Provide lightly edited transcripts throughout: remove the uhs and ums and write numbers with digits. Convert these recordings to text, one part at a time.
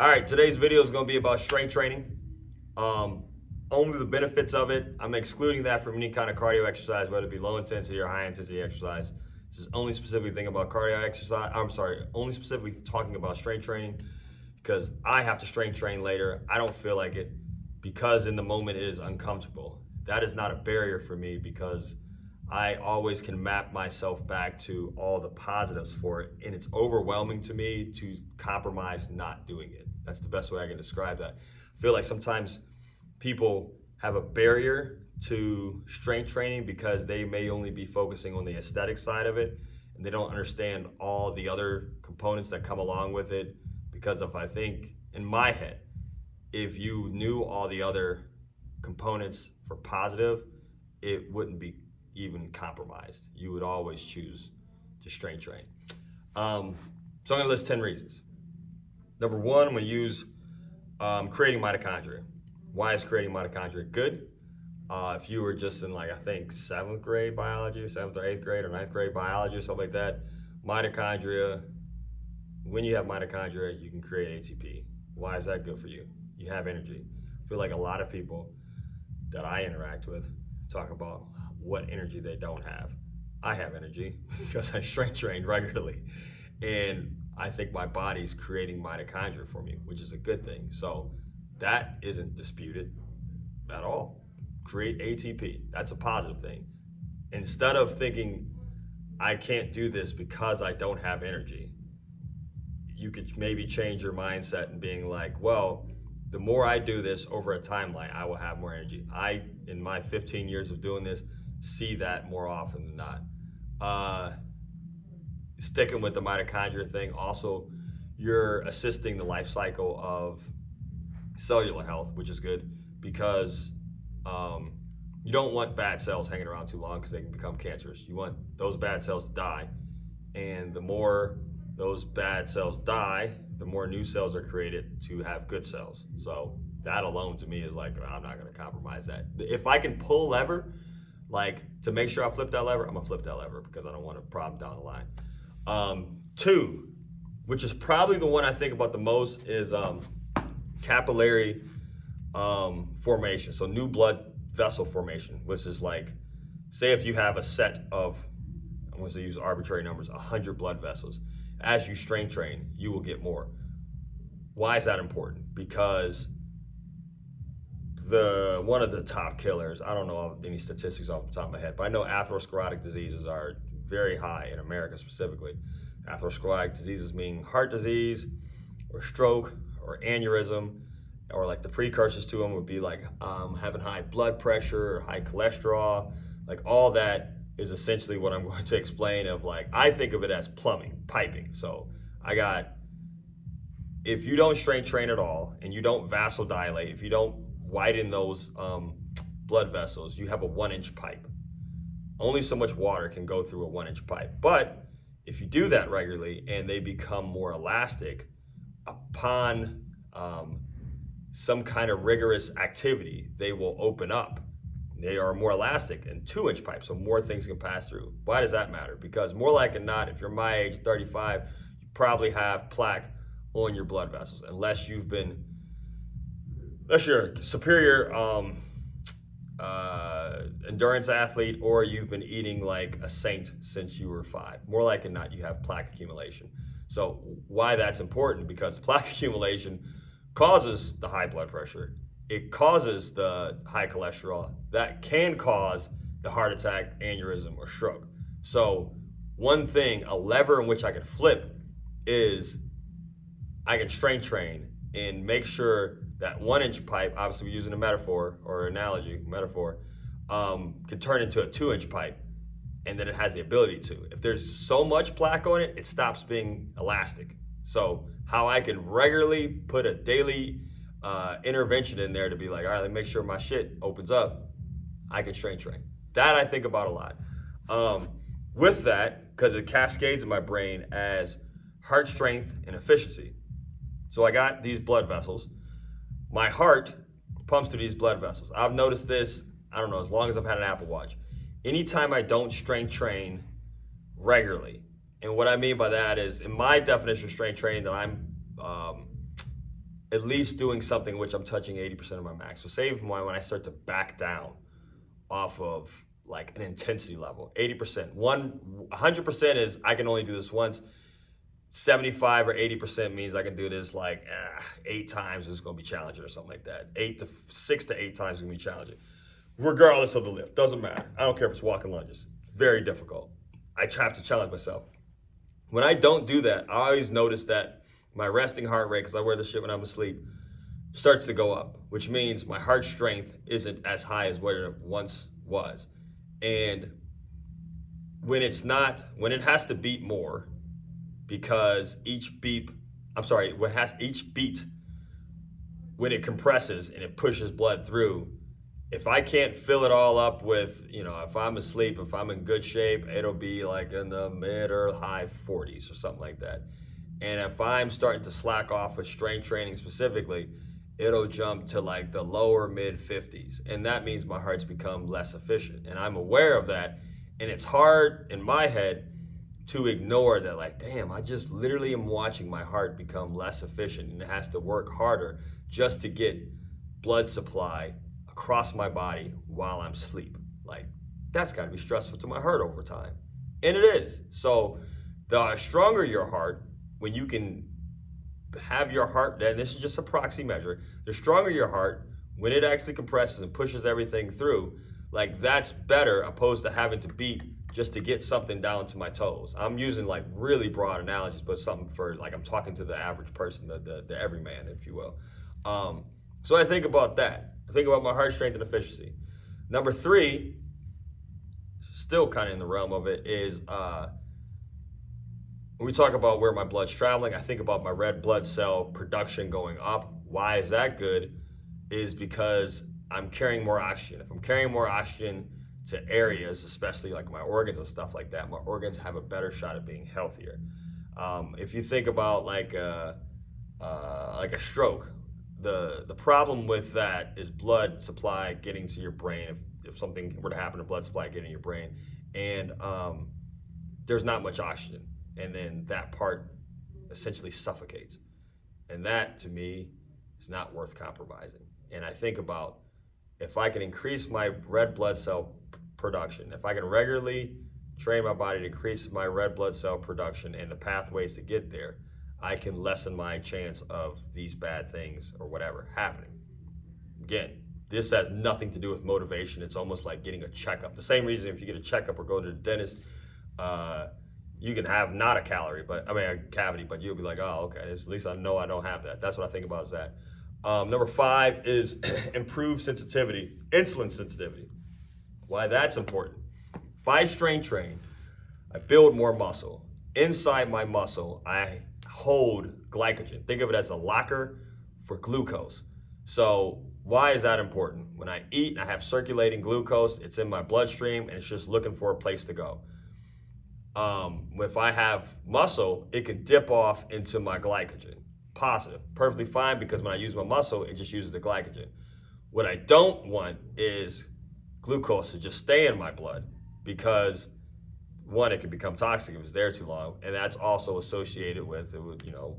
All right, today's video is going to be about strength training. Only the benefits of it. I'm excluding that from any kind of cardio exercise, whether it be low intensity or high intensity exercise. This is only specifically thinking about cardio exercise. Only specifically talking about strength training because I have to strength train later. I don't feel like it because in the moment it is uncomfortable. That is not a barrier for me because I always can map myself back to all the positives for it, and it's overwhelming to me to compromise not doing it. That's the best way I can describe that. I feel like sometimes people have a barrier to strength training because they may only be focusing on the aesthetic side of it, and they don't understand all the other components that come along with it. Because I think, in my head, if you knew all the other components for positive, it wouldn't be even compromised. You would always choose to strength train. So I'm gonna list 10 reasons. Number one, I'm gonna use creating mitochondria. Why is creating mitochondria good? If you were just in I think 7th grade biology, 7th or 8th grade or 9th grade biology or something like that, mitochondria, when you have mitochondria, you can create ATP. Why is that good for you? You have energy. I feel like a lot of people that I interact with talk about what energy they don't have. I have energy because I strength train regularly. And I think my body's creating mitochondria for me, which is a good thing. So that isn't disputed at all. Create ATP, that's a positive thing. Instead of thinking, I can't do this because I don't have energy, you could maybe change your mindset and being like, well, the more I do this over a timeline, I will have more energy. In my 15 years of doing this, see that more often than not. Sticking with the mitochondria thing, also, you're assisting the life cycle of cellular health, which is good because you don't want bad cells hanging around too long because they can become cancerous. You want those bad cells to die, and the more those bad cells die, the more new cells are created to have good cells. So that alone to me is like, I'm not going to compromise that. If I can pull a lever, to make sure I flip that lever, I'm gonna flip that lever because I don't want a problem down the line. Two, which is probably the one I think about the most, is capillary formation. So new blood vessel formation, which is say if you have a set of, I'm going to use arbitrary numbers, 100 blood vessels. As you strength train, you will get more. Why is that important? Because one of the top killers, I don't know any statistics off the top of my head, but I know atherosclerotic diseases are very high in America specifically. Atherosclerotic diseases mean heart disease or stroke or aneurysm, or the precursors to them would be having high blood pressure or high cholesterol. All that is essentially what I'm going to explain of I think of it as plumbing, piping. So if you don't strength train at all and you don't vasodilate, if you don't widen those blood vessels, you have a 1-inch pipe. Only so much water can go through a 1-inch pipe. But if you do that regularly and they become more elastic upon some kind of rigorous activity, they will open up. They are more elastic and 2-inch pipes, so more things can pass through. Why does that matter? Because more likely than not, if you're my age, 35, you probably have plaque on your blood vessels, unless you're a superior endurance athlete or you've been eating like a saint since you were 5. More likely than not, you have plaque accumulation. So why that's important? Because plaque accumulation causes the high blood pressure. It causes the high cholesterol that can cause the heart attack, aneurysm, or stroke. So one thing, a lever in which I can flip is I can strength train and make sure that 1-inch pipe, obviously we're using a metaphor or analogy, can turn into a 2-inch pipe, and then it has the ability to. If there's so much plaque on it, it stops being elastic. So how I can regularly put a daily intervention in there to be all right, let me make sure my shit opens up, I can strength train. That I think about a lot. With that, because it cascades in my brain as heart strength and efficiency. So I got these blood vessels. My heart pumps through these blood vessels. I've noticed this, I don't know, as long as I've had an Apple Watch. Anytime I don't strength train regularly, and what I mean by that is, in my definition of strength training that I'm at least doing something which I'm touching 80% of my max. So say when I start to back down off of like an intensity level, 80%. 100% is I can only do this once. 75 or 80% means I can do this like 8 times is going to be challenging or something like that. 6 to 8 times is going to be challenging. Regardless of the lift, doesn't matter. I don't care if it's walking lunges. Very difficult. I have to challenge myself. When I don't do that, I always notice that my resting heart rate, because I wear this shit when I'm asleep, starts to go up, which means my heart strength isn't as high as what it once was. And when it has to beat more, because each beat, when it compresses and it pushes blood through, if I can't fill it all up with, if I'm asleep, if I'm in good shape, it'll be like in the mid or high 40s or something like that. And if I'm starting to slack off with strength training specifically, it'll jump to like the lower mid 50s. And that means my heart's become less efficient. And I'm aware of that. And it's hard in my head to ignore that, like, damn, I just literally am watching my heart become less efficient, and it has to work harder just to get blood supply across my body while I'm asleep. Like, that's got to be stressful to my heart over time. And it is. So the stronger your heart, when you can have your heart, and this is just a proxy measure, the stronger your heart, when it actually compresses and pushes everything through, like, that's better opposed to having to beat just to get something down to my toes. I'm using like really broad analogies, but something for like, I'm talking to the average person, the everyman, if you will. So I think about that. I think about my heart strength and efficiency. Number 3, still kind of in the realm of it, is when we talk about where my blood's traveling, I think about my red blood cell production going up. Why is that good? Is because I'm carrying more oxygen. If I'm carrying more oxygen to areas, especially like my organs and stuff like that, my organs have a better shot at being healthier. If you think about like a stroke, the problem with that is blood supply getting to your brain. If something were to happen to blood supply getting to your brain, and there's not much oxygen, and then that part essentially suffocates. And that, to me, is not worth compromising. And I think about, if I can increase my red blood cell production, if I can regularly train my body to increase my red blood cell production and the pathways to get there, I can lessen my chance of these bad things or whatever happening. Again, this has nothing to do with motivation. It's almost like getting a checkup. The same reason if you get a checkup or go to the dentist, you can have not a cavity, but you'll be like, oh, okay, at least I know I don't have that. That's what I think about is that. Number 5 is improved sensitivity, insulin sensitivity. Why that's important. If I strength train, I build more muscle. Inside my muscle, I hold glycogen. Think of it as a locker for glucose. So why is that important? When I eat and I have circulating glucose, it's in my bloodstream and it's just looking for a place to go. If I have muscle, it can dip off into my glycogen. Positive, perfectly fine, because when I use my muscle, it just uses the glycogen. What I don't want is glucose to just stay in my blood, because 1, it can become toxic if it's there too long, and that's also associated with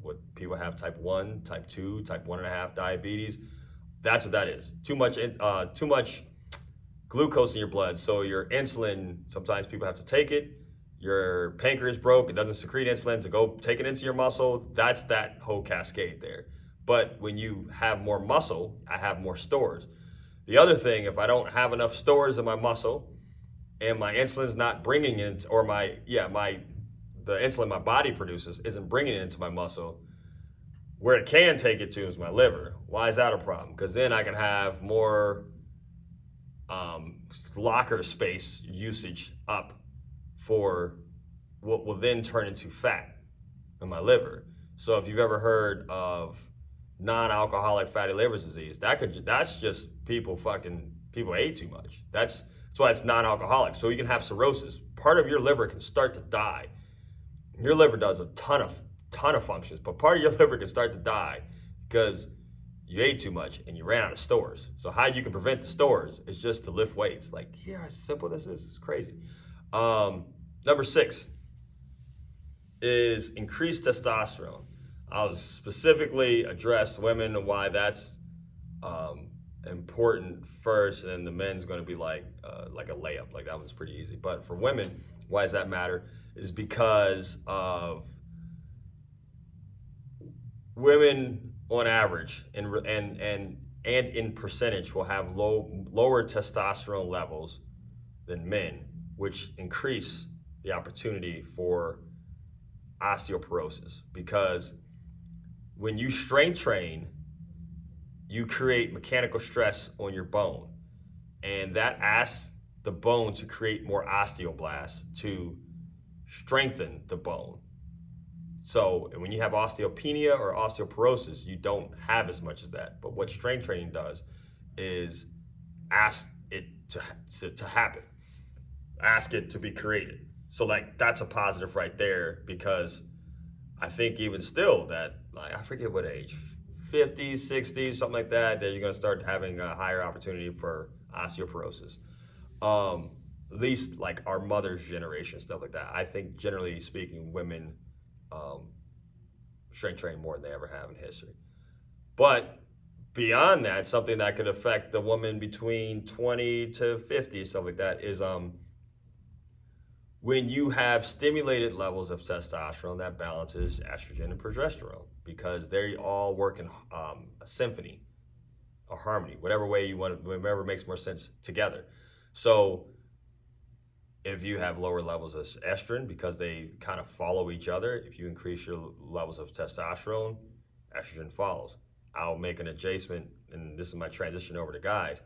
what people have type 1, type 2, type 1.5 diabetes. That's what that is. Too much glucose in your blood, so your insulin, sometimes people have to take it. Your pancreas broke, it doesn't secrete insulin to go take it into your muscle. That's that whole cascade there. But when you have more muscle, I have more stores. The other thing, if I don't have enough stores in my muscle and my insulin's not bringing it, or the insulin my body produces isn't bringing it into my muscle, where it can take it to is my liver. Why is that a problem? Because then I can have more locker space usage up for what will then turn into fat in my liver. So if you've ever heard of non-alcoholic fatty liver disease, that's just people ate too much. That's why it's non-alcoholic. So you can have cirrhosis. Part of your liver can start to die. Your liver does a ton of functions, but part of your liver can start to die because you ate too much and you ran out of stores. So how you can prevent the stores is just to lift weights. Like, yeah, as simple as this is, it's crazy. Number 6 is increased testosterone. I'll specifically address women and why that's important first, and then the men's going to be like a layup. Like that one's pretty easy. But for women, why does that matter? Is because of women on average and in percentage will have lower testosterone levels than men, which increase the opportunity for osteoporosis. Because when you strength train, you create mechanical stress on your bone, and that asks the bone to create more osteoblasts to strengthen the bone. So when you have osteopenia or osteoporosis, you don't have as much as that. But what strength training does is ask it to happen, ask it to be created. So like that's a positive right there, because I think even still that, like, I forget what age, 50s, 60s, something like that you're going to start having a higher opportunity for osteoporosis. At least like our mother's generation, stuff like that. I think generally speaking, women strength train more than they ever have in history. But beyond that, something that could affect the woman between 20 to 50, stuff like that, is when you have stimulated levels of testosterone, that balances estrogen and progesterone, because they all work in a symphony, a harmony, whatever way you want, whatever makes more sense together. So if you have lower levels of estrogen, because they kind of follow each other, if you increase your levels of testosterone, estrogen follows. I'll make an adjustment, and this is my transition over to guys.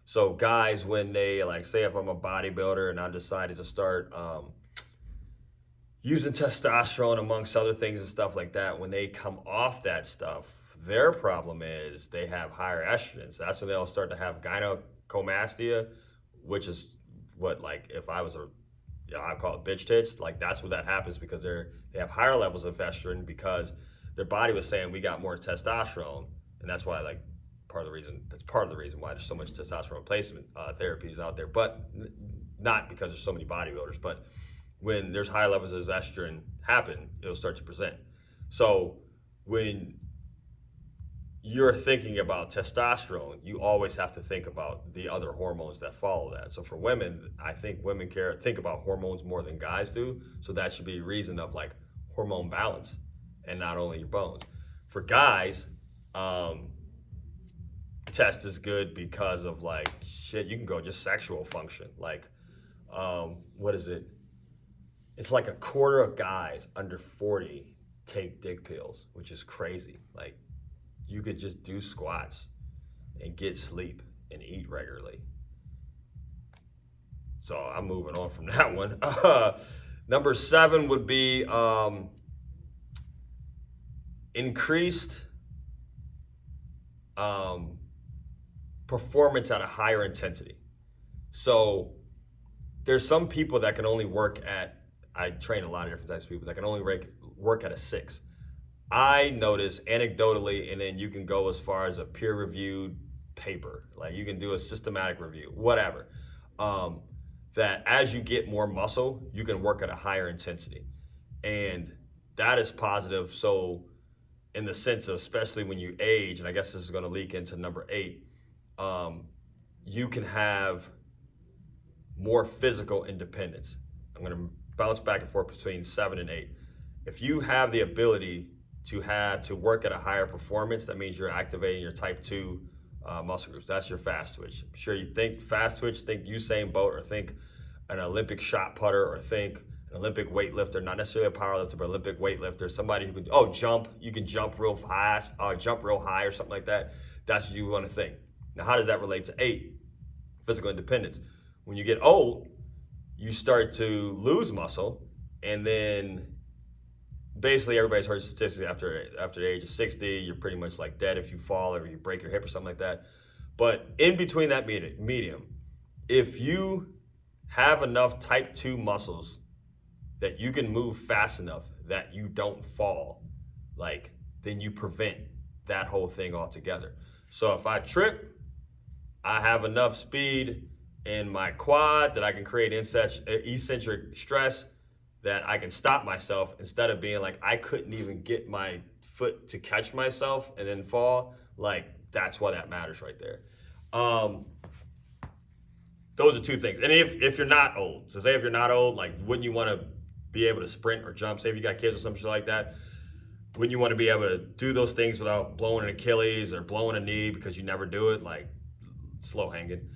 So guys, when they, like, say if I'm a bodybuilder and I decided to start using testosterone amongst other things and stuff like that, when they come off that stuff, their problem is they have higher estrogens. That's when they'll start to have gynecomastia, which is what, like, if I was I call it bitch tits. Like, that's what that happens, because they have higher levels of estrogen, because their body was saying we got more testosterone, and that's why, like, part of the reason why there's so much testosterone replacement therapies out there, but not because there's so many bodybuilders. But when there's high levels of estrogen happen, it'll start to present. So when you're thinking about testosterone, you always have to think about the other hormones that follow that. So for women, I think women think about hormones more than guys do. So that should be a reason of, like, hormone balance and not only your bones. For guys, test is good because of, like, shit, you can go just sexual function. Like, what is it? It's like a quarter of guys under 40 take dick pills, which is crazy. Like, you could just do squats and get sleep and eat regularly. So I'm moving on from that one. Number 7 would be increased performance at a higher intensity. So there's some people that can only work at, I train a lot of different types of people that can only work at a 6. I notice anecdotally, and then you can go as far as a peer-reviewed paper, like you can do a systematic review, whatever, that as you get more muscle, you can work at a higher intensity. And that is positive. So in the sense of, especially when you age, and I guess this is going to leak into number 8, you can have more physical independence. I'm going to bounce back and forth between 7 and 8. If you have the ability to work at a higher performance, that means you're activating your type 2 muscle groups. That's your fast twitch. I'm sure you think fast twitch, think Usain Bolt, or think an Olympic shot putter, or think an Olympic weightlifter, not necessarily a powerlifter, but Olympic weightlifter, somebody who can, jump, you can jump real fast, jump real high or something like that. That's what you want to think. Now, how does that relate to 8? Physical independence. When you get old, you start to lose muscle, and then basically everybody's heard statistics after the age of 60, you're pretty much like dead if you fall or you break your hip or something like that. But in between that medium, if you have enough type 2 muscles that you can move fast enough that you don't fall, like, then you prevent that whole thing altogether. So if I trip, I have enough speed in my quad that I can create eccentric stress that I can stop myself, instead of being like, I couldn't even get my foot to catch myself and then fall, like that's why that matters right there. Those are two things. And if you're not old, so say if you're not old, like wouldn't you want to be able to sprint or jump? Say if you got kids or some shit like that, wouldn't you want to be able to do those things without blowing an Achilles or blowing a knee because you never do it? Like slow hanging.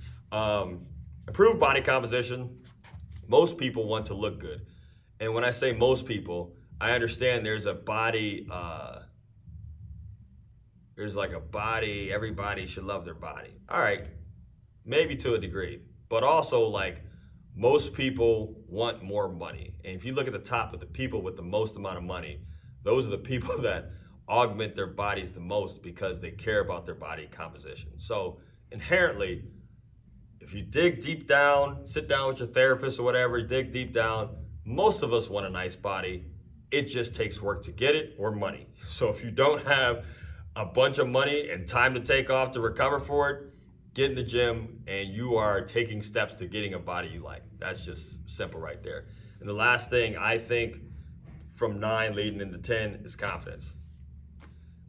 Improved body composition. Most people want to look good. And when I say most people, I understand there's a body, everybody should love their body. All right, maybe to a degree. But also, like, most people want more money. And if you look at the top of the people with the most amount of money, those are the people that augment their bodies the most because they care about their body composition. So inherently, if you dig deep down, sit down with your therapist or whatever, dig deep down, most of us want a nice body. It just takes work to get it or money. So if you don't have a bunch of money and time to take off to recover for it, get in the gym and you are taking steps to getting a body you like. That's just simple right there. And the last thing I think from 9 leading into 10 is confidence.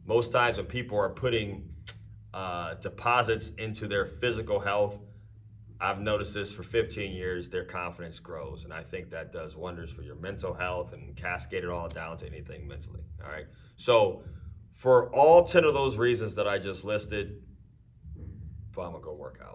Most times when people are putting deposits into their physical health, I've noticed this for 15 years, their confidence grows. And I think that does wonders for your mental health and cascade it all down to anything mentally. All right. So for all 10 of those reasons that I just listed, I'm gonna go work out.